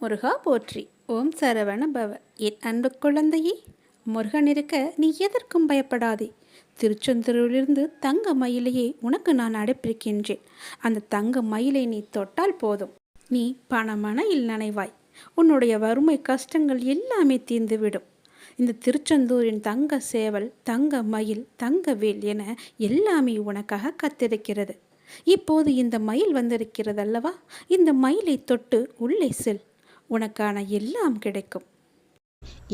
முருகா போற்றி. ஓம் சரவண பவ. என் அன்பு குழந்தையே, முருகன் இருக்க நீ எதற்கும் பயப்படாதே. திருச்செந்தூரிலிருந்து தங்க மயிலையே உனக்கு நான் அடைப்பிருக்கின்றேன். அந்த தங்க மயிலை நீ தொட்டால் போதும், நீ பணமனையில் நனைவாய். உன்னுடைய வறுமை கஷ்டங்கள் எல்லாமே தீர்ந்துவிடும். இந்த திருச்செந்தூரின் தங்க சேவல், தங்க மயில், தங்க வேல் என எல்லாமே உனக்காக காத்திருக்கிறது. இப்போது இந்த மயில் வந்திருக்கிறதல்லவா, இந்த மயிலை தொட்டு உள்ளே செல், உனக்கான எல்லாம் கிடைக்கும்.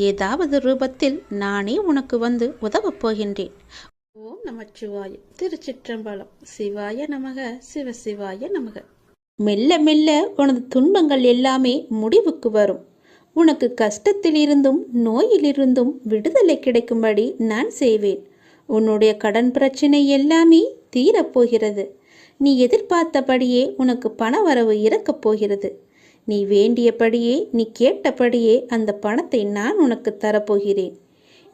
ஏதாவது ரூபத்தில் நானே உனக்கு வந்து உதவப் போகின்றேன். ஓம் நமச்சிவாய. திருச்சிற்றம்பலம். சிவாய நமக, சிவ சிவாய நமக. மெல்ல மெல்ல உனது துன்பங்கள் எல்லாமே முடிவுக்கு வரும். உனக்கு கஷ்டத்திலிருந்தும் நோயிலிருந்தும் விடுதலை கிடைக்கும்படி நான் செய்வேன். உன்னுடைய கடன் பிரச்சனை எல்லாமே தீரப்போகிறது. நீ எதிர்பார்த்தபடியே உனக்கு பண வரவு இறக்கப் போகிறது. நீ வேண்டியபடியே, நீ கேட்டபடியே அந்த பணத்தை நான் உனக்கு தரப்போகிறேன்.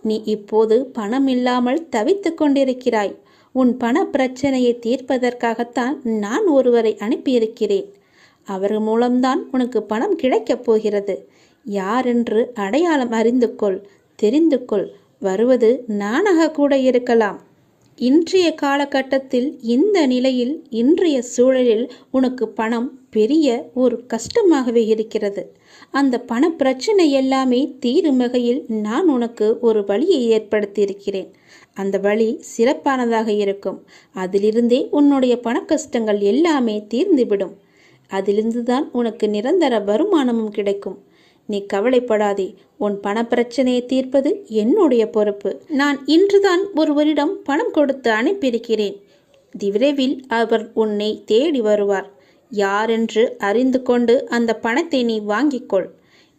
நீ இப்போது பணம் இல்லாமல் தவித்து கொண்டிருக்கிறாய். உன் பண பிரச்சனையை தீர்ப்பதற்காகத்தான் நான் ஒருவரை அனுப்பியிருக்கிறேன். அவர் மூலம்தான் உனக்கு பணம் கிடைக்கப் போகிறது. யாரென்று அடையாளம் அறிந்து கொள், தெரிந்து கொள். வருவது நானாக கூட இருக்கலாம். இன்றைய காலகட்டத்தில், இந்த நிலையில், இன்றைய சூழலில் உனக்கு பணம் பெரிய ஒரு கஷ்டமாகவே இருக்கிறது. அந்த பண பிரச்சனை எல்லாமே தீரும் வகையில் நான் உனக்கு ஒரு வழியை ஏற்படுத்தியிருக்கிறேன். அந்த வழி சிறப்பானதாக இருக்கும். அதிலிருந்தே உன்னுடைய பண கஷ்டங்கள் எல்லாமே தீர்ந்துவிடும். அதிலிருந்துதான் உனக்கு நிரந்தர வருமானமும் கிடைக்கும். நீ கவலைப்படாதே. உன் பண பிரச்சனையை தீர்ப்பது என்னுடைய பொறுப்பு. நான் இன்றுதான் ஒருவரிடம் பணம் கொடுத்து அனுப்பியிருக்கிறேன். விரைவில் அவர் உன்னை தேடி வருவார். யாரென்று அறிந்து கொண்டு அந்த பணத்தை நீ வாங்கிக்கொள்.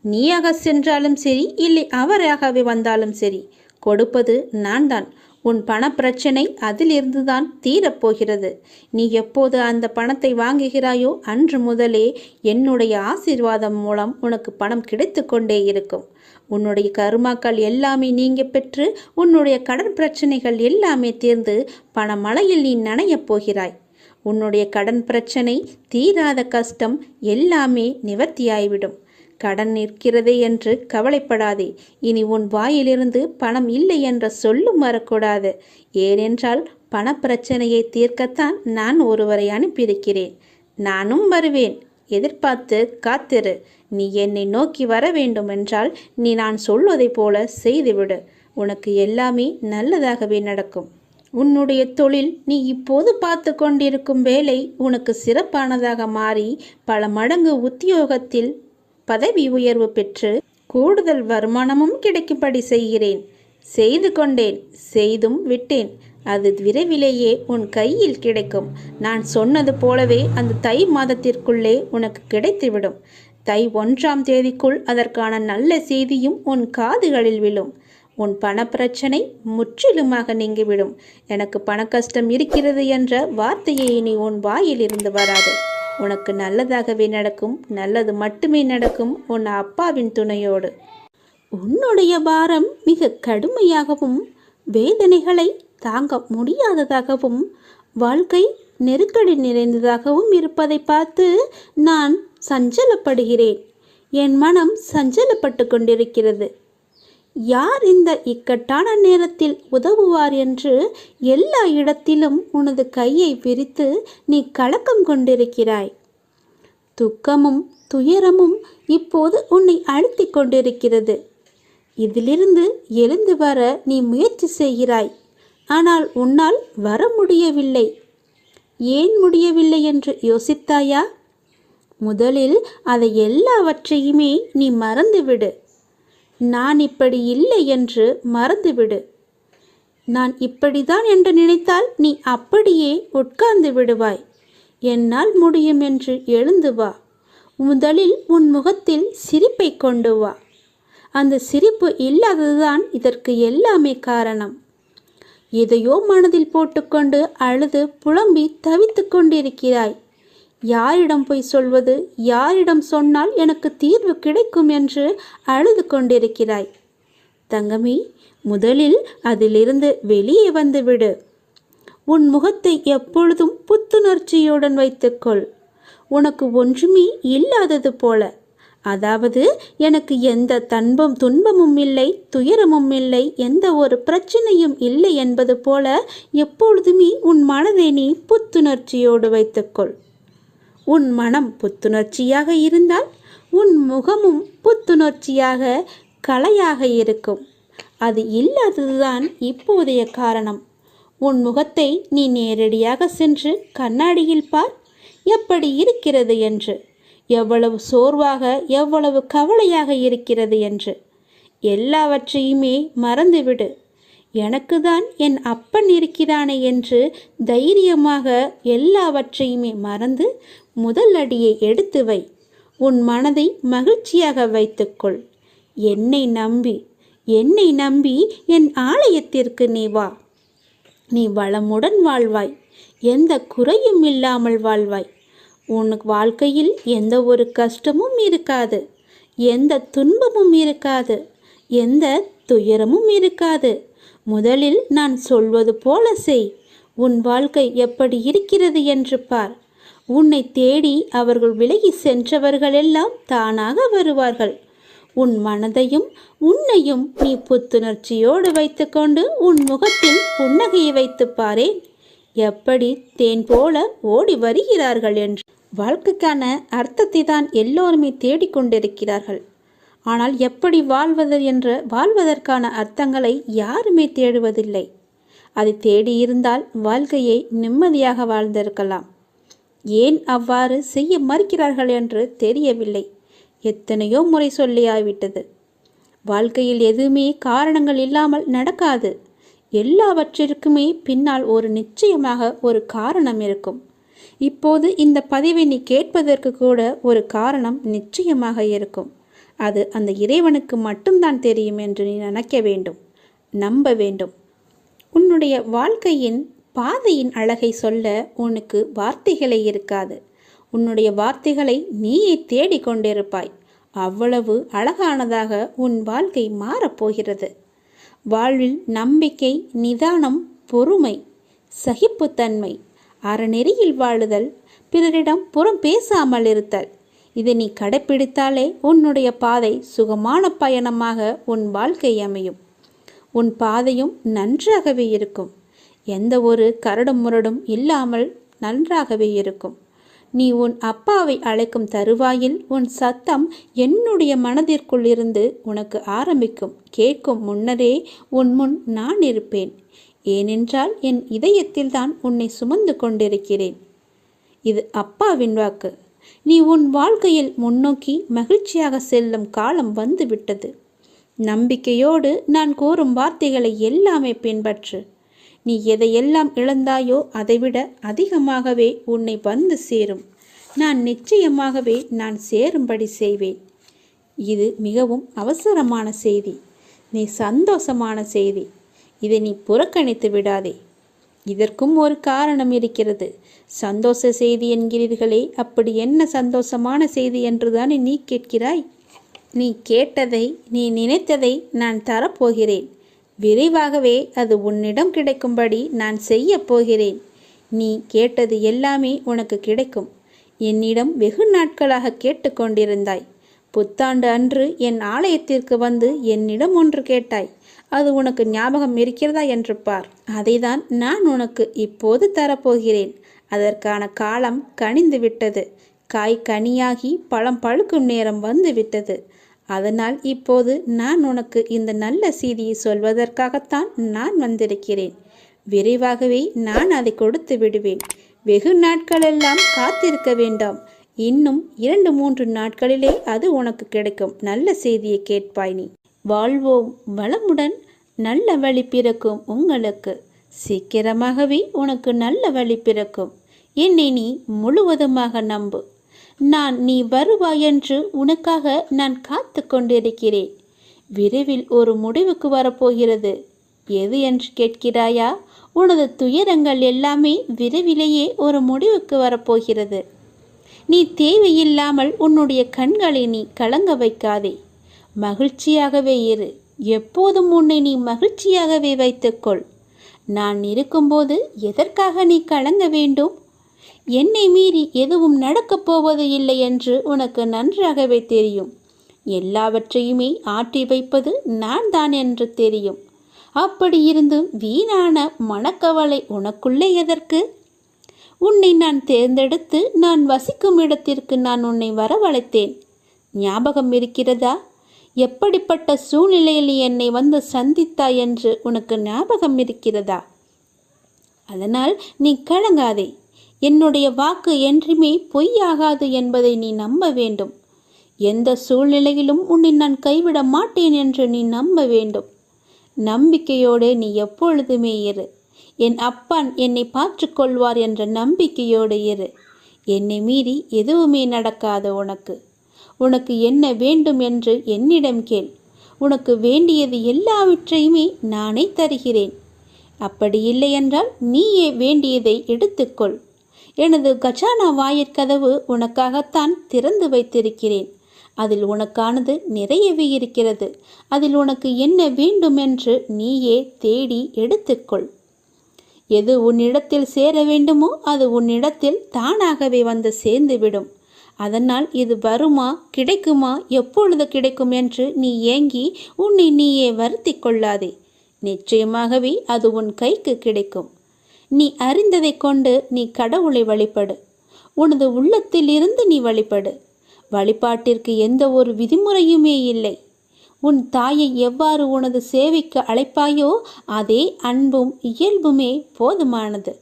நீயாக சென்றாலும் சரி, இல்லை அவராகவே வந்தாலும் சரி, கொடுப்பது நான் தான். உன் பண பிரச்சனை அதிலிருந்து தான் தீரப்போகிறது. நீ எப்போது அந்த பணத்தை வாங்குகிறாயோ அன்று முதலே என்னுடைய ஆசீர்வாதம் மூலம் உனக்கு பணம் கிடைத்து கொண்டே இருக்கும். உன்னுடைய கருமாக்கள் எல்லாமே நீங்க பெற்று உன்னுடைய கடன் பிரச்சனைகள் எல்லாமே தீர்ந்து பணமழையில் நீ நனையப் போகிறாய். உன்னுடைய கடன் பிரச்சனை, தீராத கஷ்டம் எல்லாமே நிவர்த்தியாய்விடும். கடன் நிற்கிறதே என்று கவலைப்படாதே. இனி உன் வாயிலிருந்து பணம் இல்லை என்ற சொல்லும் வரக்கூடாது. ஏனென்றால் பண பிரச்சனையை தீர்க்கத்தான் நான் ஒருவரை அனுப்பியிருக்கிறேன். நானும் வருவேன். எதிர்பார்த்து காத்திரு. நீ என்னை நோக்கி வர வேண்டும் என்றால் நீ நான் சொல்வதை போல செய்துவிடு. உனக்கு எல்லாமே நல்லதாகவே நடக்கும். உன்னுடைய தொழில், நீ இப்போது பார்த்து கொண்டிருக்கும் வேலை உனக்கு சிறப்பானதாக மாறி பல மடங்கு உத்தியோகத்தில் பதவி உயர்வு பெற்று கூடுதல் வருமானமும் கிடைக்கும்படி செய்கிறேன். செய்து கொண்டேன், செய்தும் விட்டேன். அது விரைவிலேயே உன் கையில் கிடைக்கும். நான் சொன்னது போலவே அந்த தை மாதத்திற்குள்ளே உனக்கு கிடைத்துவிடும். தை 1ஆம் தேதிக்குள் அதற்கான நல்ல செய்தியும் உன் காதுகளில் விழும். உன் பண பிரச்சனை முற்றிலுமாக நீங்கிவிடும். எனக்கு பண கஷ்டம் இருக்கிறது என்ற வார்த்தையை இனி உன் வாயிலிருந்து வராது. உனக்கு நல்லதாகவே நடக்கும். நல்லது மட்டுமே நடக்கும், உன் அப்பாவின் துணையோடு. உன்னுடைய பாரம் மிக கடுமையாகவும், வேதனைகளை தாங்க முடியாததாகவும், வாழ்க்கை நெருக்கடி நிறைந்ததாகவும் இருப்பதை பார்த்து நான் சஞ்சலப்படுகிறேன். என் மனம் சஞ்சலப்பட்டு கொண்டிருக்கிறது. யார் இந்த இக்கட்டான நேரத்தில் உதவுவார் என்று எல்லா இடத்திலும் உனது கையை விரித்து நீ கலக்கம் கொண்டிருக்கிறாய். துக்கமும் துயரமும் இப்போது உன்னை அழுத்தி கொண்டிருக்கிறது. இதிலிருந்து எழுந்து வர நீ முயற்சி செய்கிறாய். ஆனால் உன்னால் வர முடியவில்லை. ஏன் முடியவில்லை என்று யோசித்தாயா? முதலில் அதை எல்லாவற்றையுமே நீ மறந்துவிடு. நான் இப்படி இல்லை என்று மறந்துவிடு. நான் இப்படிதான் என்று நினைத்தால் நீ அப்படியே உட்கார்ந்து விடுவாய். என்னால் முடியும் என்று எழுந்து வா. முதலில் உன் முகத்தில் சிரிப்பை கொண்டு வா. அந்த சிரிப்பு இல்லாததுதான் இதற்கு எல்லாமே காரணம். எதையோ மனதில் போட்டுக்கொண்டு அழுது புலம்பி தவித்து கொண்டிருக்கிறாய். யாரிடம் போய் சொல்வது, யாரிடம் சொன்னால் எனக்கு தீர்வு கிடைக்கும் என்று அழுது கொண்டிருக்கிறாய். தங்கமே, முதலில் அதிலிருந்து வெளியே வந்துவிடு. உன் முகத்தை எப்பொழுதும் புத்துணர்ச்சியுடன் வைத்துக்கொள். உனக்கு ஒன்றுமே இல்லாதது போல. அதாவது எனக்கு எந்த துன்பமும் இல்லை, துயரமும் இல்லை, எந்த ஒரு பிரச்சனையும் இல்லை என்பது போல எப்பொழுதுமே உன் மனதை நீ புத்துணர்ச்சியோடு வைத்துக்கொள். உன் மனம் புத்துணர்ச்சியாக இருந்தால் உன் முகமும் புத்துணர்ச்சியாக கலையாக இருக்கும். அது இல்லாததுதான் இப்போதைய காரணம். உன் முகத்தை நீ நேரடியாக சென்று கண்ணாடியில் பார், எப்படி இருக்கிறது என்று, எவ்வளவு சோர்வாக எவ்வளவு கவலையாக இருக்கிறது என்று. எல்லாவற்றையுமே மறந்துவிடு. எனக்கு தான் என் அப்பன் இருக்கிறானே என்று தைரியமாக எல்லாவற்றையுமே மறந்து முதல் அடியை எடுத்து வை. உன் மனதை மகிழ்ச்சியாக வைத்துக்கொள். என்னை நம்பி என் ஆலயத்திற்கு நீ வா. நீ வளமுடன் வாழ்வாய், எந்த குறையும் இல்லாமல் வாழ்வாய். உனக்கு வாழ்க்கையில் எந்த ஒரு கஷ்டமும் இருக்காது, எந்த துன்பமும் இருக்காது, எந்த துயரமும் இருக்காது. முதலில் நான் சொல்வது போல செய். உன் வாழ்க்கை எப்படி இருக்கிறது என்று பார். உன்னை தேடி அவர்கள் விலகி சென்றவர்களெல்லாம் தானாக வருவார்கள். உன் மனதையும் உன்னையும் நீ புத்துணர்ச்சியோடு வைத்துக்கொண்டு உன் முகத்தில் புன்னகையை வைத்து பாரேன், எப்படி தேன் போல ஓடி வருகிறார்கள் என்று. வாழ்க்கைக்கான அர்த்தத்தை தான் எல்லோருமே தேடிக்கொண்டிருக்கிறார்கள். ஆனால் எப்படி வாழ்வதற்கான அர்த்தங்களை யாருமே தேடுவதில்லை. அதை தேடியிருந்தால் வாழ்க்கையை நிம்மதியாக வாழ்ந்திருக்கலாம். ஏன் அவ்வாறு செய்ய மறுக்கிறார்கள் என்று தெரியவில்லை. எத்தனையோ முறை சொல்லியாய்விட்டது. வாழ்க்கையில் எதுவுமே காரணங்கள் இல்லாமல் நடக்காது. எல்லாவற்றிற்குமே பின்னால் நிச்சயமாக ஒரு காரணம் இருக்கும். இப்போது இந்த பதிவை நீ கேட்பதற்கு கூட ஒரு காரணம் நிச்சயமாக இருக்கும். அது அந்த இறைவனுக்கு மட்டும்தான் தெரியும் என்று நீ நினைக்க வேண்டும், நம்ப வேண்டும். உன்னுடைய வாழ்க்கையின் பாதையின் அழகை சொல்ல உனக்கு வார்த்தைகளே இருக்காது. உன்னுடைய வார்த்தைகளை நீயே தேடிக்கொண்டிருப்பாய். அவ்வளவு அழகானதாக உன் வாழ்க்கை மாறப்போகிறது. வாழ்வில் நம்பிக்கை, நிதானம், பொறுமை, சகிப்புத்தன்மை, அறநெறியில் வாழுதல், பிறரிடம் புறம் பேசாமல் இருத்தல், இதை நீ கடைப்பிடித்தாலே உன்னுடைய பாதை சுகமான பயணமாக உன் வாழ்க்கை அமையும். உன் பாதையும் நன்றாகவே இருக்கும். எந்த ஒரு கரடும் முரடும் இல்லாமல் நன்றாகவே இருக்கும். நீ உன் அப்பாவை அழைக்கும் தருவாயில் உன் சத்தம் என்னுடைய மனதிற்குள் இருந்து உனக்கு ஆரம்பிக்கும். கேட்கும் முன்னரே உன் முன் நான் இருப்பேன். ஏனென்றால் என் இதயத்தில் தான் உன்னை சுமந்து கொண்டிருக்கிறேன். இது அப்பாவின் வாக்கு. நீ உன் வாழ்க்கையில் முன்னோக்கி மகிழ்ச்சியாக செல்லும் காலம் வந்துவிட்டது. நம்பிக்கையோடு நான் கூறும் வார்த்தைகளை எல்லாமே பின்பற்று. நீ எதையெல்லாம் இழந்தாயோ அதைவிட அதிகமாகவே உன்னை வந்து சேரும். நான் நிச்சயமாகவே சேரும்படி செய்வேன். இது மிகவும் அவசரமான செய்தி, நீ சந்தோஷமான செய்தி. இதை நீ புறக்கணித்து விடாதே. இதற்கும் ஒரு காரணம் இருக்கிறது. சந்தோஷ செய்தி என்கிறீர்களே, அப்படி என்ன சந்தோஷமான செய்தி என்றுதானே நீ கேட்கிறாய்? நீ கேட்டதை, நீ நினைத்ததை நான் தரப்போகிறேன். விரைவாகவே அது உன்னிடம் கிடைக்கும்படி நான் செய்ய போகிறேன். நீ கேட்டது எல்லாமே உனக்கு கிடைக்கும். என்னிடம் வெகு நாட்களாக கேட்டுக்கொண்டிருந்தாய். புத்தாண்டு அன்று என் ஆலயத்திற்கு வந்து என்னிடம் ஒன்று கேட்டாய். அது உனக்கு ஞாபகம் இருக்கிறதா என்று பார். அதைதான் நான் உனக்கு இப்போது தரப்போகிறேன். அதற்கான காலம் கனிந்து விட்டது. காய் கனியாகி பழம் பழுக்கும் நேரம் வந்து விட்டது. அதனால் இப்போது நான் உனக்கு இந்த நல்ல செய்தியை சொல்வதற்காகத்தான் நான் வந்திருக்கிறேன். விரைவாகவே நான் அதை கொடுத்து விடுவேன். வெகு நாட்களெல்லாம் காத்திருக்க வேண்டாம். இன்னும் 2-3 நாட்களிலே அது உனக்கு கிடைக்கும். நல்ல செய்தியை கேட்பாய் நீ. வாழ்வோம் வளமுடன். நல்ல வழி பிறக்கும் உங்களுக்கு. சீக்கிரமாகவே உனக்கு நல்ல வழி பிறக்கும். என்னை நீ முழுவதுமாக நம்பு. நீ வருவாய் என்று உனக்காக நான் காத்து கொண்டிருக்கிறேன். விரைவில் ஒரு முடிவுக்கு வரப்போகிறது. எது என்று கேட்கிறாயா? உனது துயரங்கள் எல்லாமே விரைவிலேயே ஒரு முடிவுக்கு வரப்போகிறது. நீ தேவையில்லாமல் உன்னுடைய கண்களை நீ கலங்க வைக்காதே. மகிழ்ச்சியாகவே இரு. எப்போதும் உன்னை நீ மகிழ்ச்சியாகவே வைத்துக்கொள். நான் இருக்கும்போது எதற்காக நீ கலங்க வேண்டும்? என்னை மீறி எதுவும் நடக்கப் போவது இல்லை என்று உனக்கு நன்றாகவே தெரியும். எல்லாவற்றையுமே ஆற்றி வைப்பது நான் தான் என்று தெரியும். அப்படி இருந்தும் வீணான மனக்கவலை உனக்குள்ளே எதற்கு? உன்னை நான் தேர்ந்தெடுத்து நான் வசிக்கும் இடத்திற்கு நான் உன்னை வரவழைத்தேன். ஞாபகம் இருக்கிறதா? எப்படிப்பட்ட சூழ்நிலையில் என்னை வந்து சந்தித்தாய் என்று உனக்கு ஞாபகம் இருக்கிறதா? அதனால் நீ கலங்காதே. என்னுடைய வாக்கு என்றுமே பொய்யாகாது என்பதை நீ நம்ப வேண்டும். எந்த சூழ்நிலையிலும் உன்னை நான் கைவிட மாட்டேன் என்று நீ நம்ப வேண்டும். நம்பிக்கையோடு நீ எப்பொழுதுமே இரு. என் அப்பான் என்னை பார்த்துக்கொள்வார் என்ற நம்பிக்கையோடு இரு. என்னை மீறி எதுவுமே நடக்காது. உனக்கு என்ன வேண்டும் என்று என்னிடம் கேள். உனக்கு வேண்டியது எல்லாவற்றையுமே நானே தருகிறேன். அப்படி இல்லை என்றால் நீயே வேண்டியதை எடுத்துக்கொள். எனது கஜானா வாயிற்கதவு உனக்காகத்தான் திறந்து வைத்திருக்கிறேன். அதில் உனக்கானது நிறையவே இருக்கிறது. அதில் உனக்கு என்ன வேண்டும் என்று நீயே தேடி எடுத்துக்கொள். எது உன்னிடத்தில் சேர வேண்டுமோ அது உன்னிடத்தில் தானாகவே வந்து சேர்ந்துவிடும். அதனால் இது வருமா, கிடைக்குமா, எப்பொழுது கிடைக்கும் என்று நீ ஏங்கி உன்னை நீயே வருத்தி கொள்ளாதே. நிச்சயமாகவே அது உன் கைக்கு கிடைக்கும். நீ அறிந்ததை கொண்டு நீ கடவுளை வழிபடு. உனது உள்ளத்தில் இருந்து நீ வழிபடு. வழிபாட்டிற்கு எந்த ஒரு விதிமுறையுமே இல்லை. உன் தாயை எவ்வாறு உனது சேவைக்கு அழைப்பாயோ அதே அன்பும் இயல்புமே போதுமானது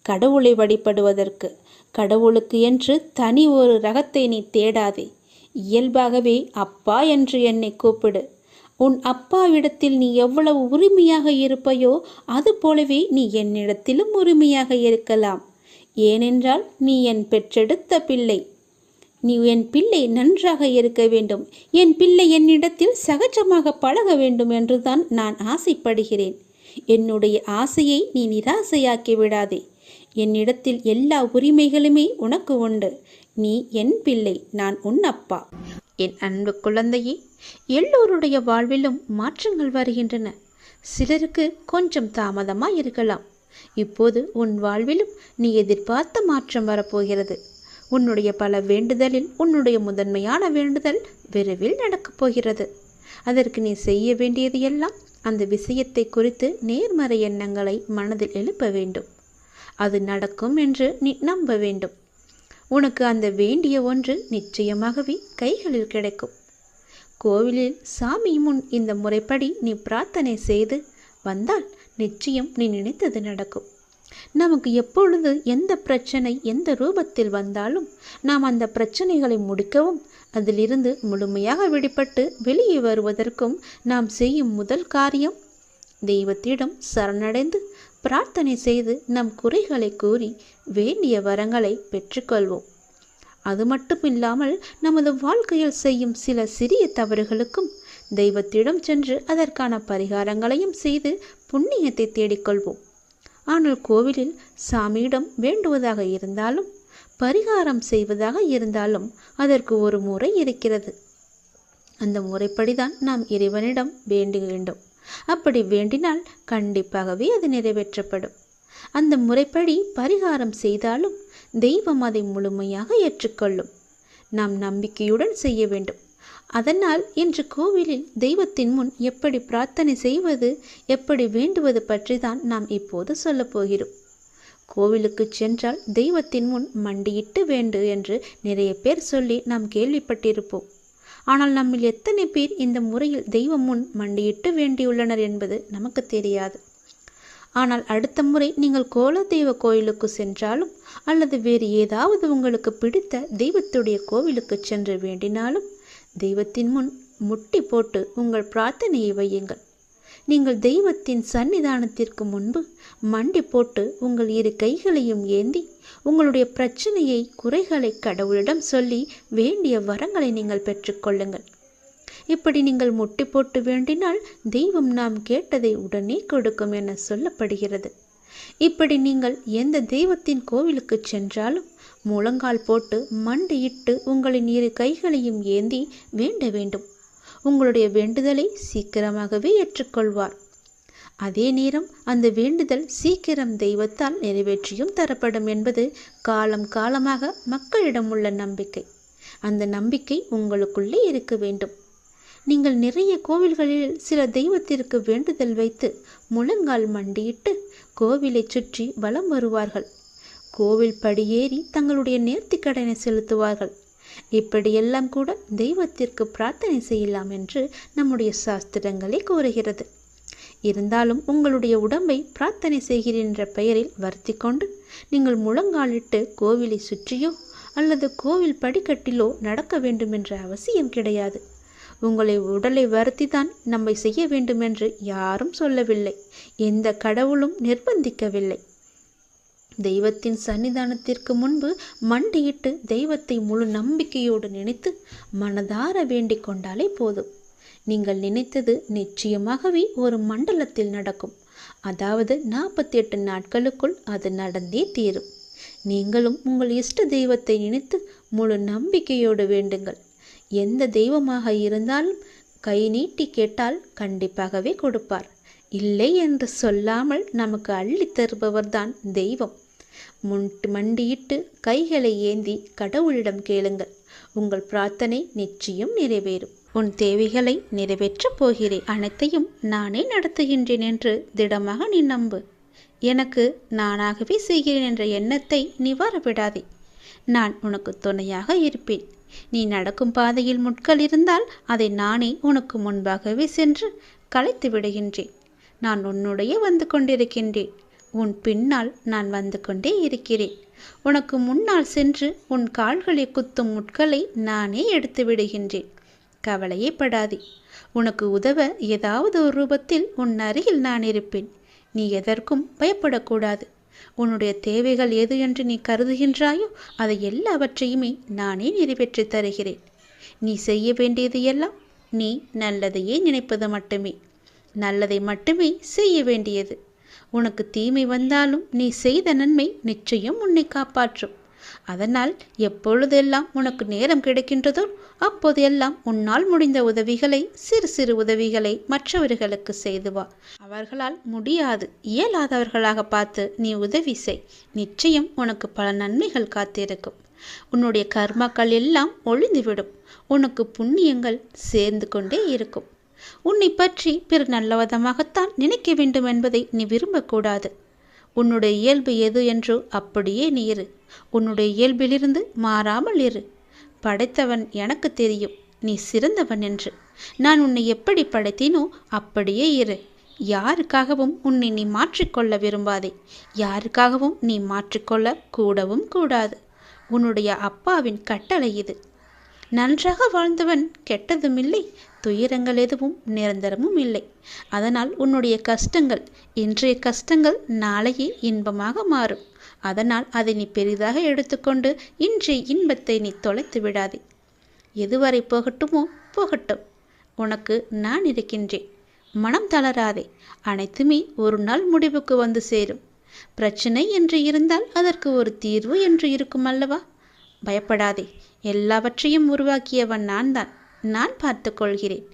கடவுளை வழிபடுவதற்கு. கடவுளுக்கு என்று தனி ஒரு ரகத்தை நீ தேடாதே. இயல்பாகவே அப்பா என்று என்னை கூப்பிடு. உன் அப்பாவிடத்தில் நீ எவ்வளவு உரிமையாக இருப்பையோ அது போலவே நீ என்னிடத்திலும் உரிமையாக இருக்கலாம். ஏனென்றால் நீ என் பெற்றெடுத்த பிள்ளை. நீ என் பிள்ளை நன்றாக இருக்க வேண்டும். என் பிள்ளை என்னிடத்தில் சகஜமாக பழக வேண்டும் என்றுதான் நான் ஆசைப்படுகிறேன். என்னுடைய ஆசையை நீ நிராசையாக்கி விடாதே. என்னிடத்தில் எல்லா உரிமைகளுமே உனக்கு உண்டு. நீ என் பிள்ளை, நான் உன் அப்பா. என் அன்பு குழந்தையே, எல்லோருடைய வாழ்விலும் மாற்றங்கள் வருகின்றன. சிலருக்கு கொஞ்சம் தாமதமாக இருக்கலாம். இப்போது உன் வாழ்விலும் நீ எதிர்பார்த்த மாற்றம் வரப்போகிறது. உன்னுடைய பல வேண்டுதலில் உன்னுடைய முதன்மையான வேண்டுதல் விரைவில் நடக்கப் போகிறது. அதற்கு நீ செய்ய வேண்டியது எல்லாம் அந்த விஷயத்தை குறித்து நேர்மறை எண்ணங்களை மனதில் எழுப்ப வேண்டும். அது நடக்கும் என்று நீ நம்ப வேண்டும். உனக்கு அந்த வேண்டிய ஒன்று நிச்சயமாகவே கைகளில் கிடைக்கும். கோவிலில் சாமி முன் இந்த முறைப்படி நீ பிரார்த்தனை செய்து வந்தால் நிச்சயம் நீ நினைத்தது நடக்கும். நமக்கு எப்பொழுது எந்த பிரச்சனை எந்த ரூபத்தில் வந்தாலும் நாம் அந்த பிரச்சனைகளை முடிக்கவும் அதிலிருந்து முழுமையாக விடுபட்டு வெளியே வருவதற்கும் நாம் செய்யும் முதல் காரியம் தெய்வத்திடம் சரணடைந்து பிரார்த்தனை செய்து நம் குறைகளை கூறி வேண்டிய வரங்களை பெற்றுக்கொள்வோம். அது மட்டுமில்லாமல் நமது வாழ்க்கையில் செய்யும் சில சிறிய தவறுகளுக்கும் தெய்வத்திடம் சென்று அதற்கான பரிகாரங்களையும் செய்து புண்ணியத்தை தேடிக்கொள்வோம். ஆனால் கோவிலில் சாமியிடம் வேண்டுவதாக இருந்தாலும் பரிகாரம் செய்வதாக இருந்தாலும் அதற்கு ஒரு முறை இருக்கிறது. அந்த முறைப்படிதான் நாம் இறைவனிடம் வேண்ட வேண்டும். அப்படி வேண்டினால் கண்டிப்பாகவே அது நிறைவேற்றப்படும். அந்த முறைப்படி பரிகாரம் செய்தாலும் தெய்வம் அதை முழுமையாக ஏற்றுக்கொள்ளும். நாம் நம்பிக்கையுடன் செய்ய வேண்டும். அதனால் இன்று கோவிலில் தெய்வத்தின் முன் எப்படி பிரார்த்தனை செய்வது, எப்படி வேண்டுவது பற்றி தான் நாம் இப்போது சொல்லப் போகிறோம். கோவிலுக்கு சென்றால் தெய்வத்தின் முன் மண்டியிட்டு வேண்டு என்று நிறைய பேர் சொல்லி நாம் கேள்விப்பட்டிருப்போம். ஆனால் நம்மில் எத்தனை பேர் இந்த முறையில் தெய்வம் முன் மண்டியிட்டு வேண்டியுள்ளனர் என்பது நமக்கு தெரியாது. ஆனால் அடுத்த முறை நீங்கள் கோலதெய்வ கோயிலுக்கு சென்றாலும் அல்லது வேறு ஏதாவது உங்களுக்கு பிடித்த தெய்வத்துடைய கோவிலுக்கு சென்று வேண்டினாலும் தெய்வத்தின் முன் முட்டி போட்டு உங்கள் பிரார்த்தனையை வையுங்கள். நீங்கள் தெய்வத்தின் சன்னிதானத்திற்கு முன்பு மண்டி போட்டு உங்கள் இரு கைகளையும் ஏந்தி உங்களுடைய பிரச்சனையை குறைகளை கடவுளிடம் சொல்லி வேண்டிய வரங்களை நீங்கள் பெற்றுக்கொள்ளுங்கள். இப்படி நீங்கள் முட்டி போட்டு வேண்டினால் தெய்வம் நாம் கேட்டதை உடனே கொடுக்கும் என சொல்லப்படுகிறது. இப்படி நீங்கள் எந்த தெய்வத்தின் கோவிலுக்கு சென்றாலும் முழங்கால் போட்டு மண்டியிட்டு உங்களின் இரு கைகளையும் ஏந்தி வேண்ட வேண்டும். உங்களுடைய வேண்டுதலை சீக்கிரமாகவே ஏற்றுக்கொள்வார். அதே நேரம் அந்த வேண்டுதல் சீக்கிரம் தெய்வத்தால் நிறைவேற்றியும் தரப்படும் என்பது காலம் காலமாக மக்களிடம் உள்ள நம்பிக்கை. அந்த நம்பிக்கை உங்களுக்குள்ளே இருக்க வேண்டும். நீங்கள் நிறைய கோவில்களில் சில தெய்வத்திற்கு வேண்டுதல் வைத்து முழங்கால் மண்டியிட்டு கோவிலை சுற்றி வலம் வருவார்கள். கோவில் படியேறி தங்களுடைய நேர்த்திக்கடனை செலுத்துவார்கள். இப்படியெல்லாம் கூட தெய்வத்திற்கு பிரார்த்தனை செய்யலாம் என்று நம்முடைய சாஸ்திரங்களே கூறுகிறது. இருந்தாலும் உங்களுடைய உடம்பை பிரார்த்தனை செய்கிறேன் என்ற பெயரில் வருத்தி கொண்டு நீங்கள் முழங்காலிட்டு கோவிலை சுற்றியோ அல்லது கோவில் படிக்கட்டிலோ நடக்க வேண்டும் என்ற அவசியம் கிடையாது. உங்களை உடலை வருத்தி தான் நம்மை செய்ய வேண்டும் என்று யாரும் சொல்லவில்லை. எந்த கடவுளும் நிர்பந்திக்கவில்லை. தெய்வத்தின் சன்னிதானத்திற்கு முன்பு மண்டியிட்டு தெய்வத்தை முழு நம்பிக்கையோடு நினைத்து மனதார வேண்டிக் கொண்டாலே போதும். நீங்கள் நினைத்தது நிச்சயமாகவே ஒரு மண்டலத்தில் நடக்கும். அதாவது 48 நாட்களுக்குள் அது நடந்தே தீரும். நீங்களும் உங்கள் இஷ்ட தெய்வத்தை நினைத்து முழு நம்பிக்கையோடு வேண்டுங்கள். எந்த தெய்வமாக இருந்தாலும் கை நீட்டி கேட்டால் கண்டிப்பாகவே கொடுப்பார். இல்லை என்று சொல்லாமல் நமக்கு அள்ளி தருபவர்தான் தெய்வம். மண்டியிட்டு கைகளை ஏந்தி கடவுளிடம் கேளுங்கள். உங்கள் பிரார்த்தனை நிச்சயம் நிறைவேறும். உன் தேவைகளை நிறைவேற்றப் போகிறேன். அனைத்தையும் நானே நடத்துகின்றேன் என்று திடமாக நீ நம்பு. எனக்கு நானாகவே செய்கிறேன் என்ற எண்ணத்தை நீ வரவிடாதே. நான் உனக்கு துணையாக இருப்பேன். நீ நடக்கும் பாதையில் முட்கள் இருந்தால் அதை நானே உனக்கு முன்பாகவே சென்று களைத்து விடுகின்றேன். நான் உன்னுடைய வந்து கொண்டிருக்கின்றேன். உன் பின்னால் நான் வந்து கொண்டே இருக்கிறேன். உனக்கு முன்னால் சென்று உன் கால்களை குத்தும் முட்களை நானே எடுத்து விடுகின்றேன். கவலையே படாதே. உனக்கு உதவ ஏதாவது ஒரு ரூபத்தில் உன் அருகில் நான் இருப்பேன். நீ எதற்கும் பயப்படக்கூடாது. உன்னுடைய தேவைகள் எது என்று நீ கருதுகின்றாயோ அதை எல்லாவற்றையுமே நானே நிறைவேற்றி தருகிறேன். நீ செய்ய வேண்டியது எல்லாம் நீ நல்லதையே நினைப்பது மட்டுமே. நல்லதை மட்டுமே செய்ய வேண்டியது. உனக்கு தீமை வந்தாலும் நீ செய்த நன்மை நிச்சயம் உன்னை காப்பாற்றும். அதனால் எப்பொழுதெல்லாம் உனக்கு நேரம் கிடைக்கின்றதோ அப்போதெல்லாம் உன்னால் முடிந்த உதவிகளை, சிறு சிறு உதவிகளை மற்றவர்களுக்கு செய்து வா. அவர்களால் முடியாது, இயலாதவர்களாக பார்த்து நீ உதவி செய். நிச்சயம் உனக்கு பல நன்மைகள் காத்திருக்கும். உன்னுடைய கர்மாக்கள் எல்லாம் ஒழிந்துவிடும். உனக்கு புண்ணியங்கள் சேர்ந்து கொண்டே இருக்கும். உன்னை பற்றி பிறர் நல்லவிதமாகத்தான் நினைக்க வேண்டும் என்பதை நீ விரும்பக்கூடாது. உன்னுடைய இயல்பு எது என்றோ அப்படியே நீ இரு. உன்னுடைய இயல்பிலிருந்து மாறாமல் இரு. படைத்தவன் எனக்கு தெரியும் நீ சிறந்தவன் என்று. நான் உன்னை எப்படி படைத்தேனோ அப்படியே இரு. யாருக்காகவும் உன்னை நீ மாற்றிக்கொள்ள விரும்பாதே. யாருக்காகவும் நீ மாற்றிக்கொள்ள கூடவும் கூடாது. உன்னுடைய அப்பாவின் கட்டளை இது. நன்றாக வாழ்ந்தவன் கெட்டதும் இல்லை, துயரங்கள் எதுவும் நிரந்தரமும் இல்லை. அதனால் உன்னுடைய கஷ்டங்கள், இன்றைய கஷ்டங்கள் நாளையே இன்பமாக மாறும். அதனால் அதை நீ பெரிதாக எடுத்துக்கொண்டு இன்றைய இன்பத்தை நீ தொலைத்து விடாதே. எதுவரை போகட்டுமோ போகட்டும். உனக்கு நான் இருக்கின்றேன். மனம் தளராதே. அனைத்துமே ஒரு நாள் முடிவுக்கு வந்து சேரும். பிரச்சனை என்று இருந்தால் அதற்கு ஒரு தீர்வு என்று இருக்கும் அல்லவா? பயப்படாதே. எல்லாவற்றையும் உருவாக்கியவன் நான் தான். நான் பார்த்து கொள்கிறேன்.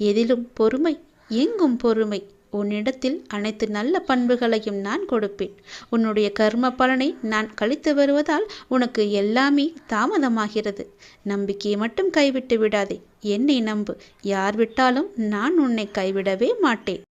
எதிலும் பொறுமை, எங்கும் பொறுமை. உன்னிடத்தில் அனைத்து நல்ல பண்புகளையும் நான் கொடுப்பேன். உன்னுடைய கர்ம பலனை நான் கழித்து வருவதால் உனக்கு எல்லாமே தாமதமாகிறது. நம்பிக்கையை மட்டும் கைவிட்டு விடாதே. என்னை நம்பு. யார் விட்டாலும் நான் உன்னை கைவிடவே மாட்டேன்.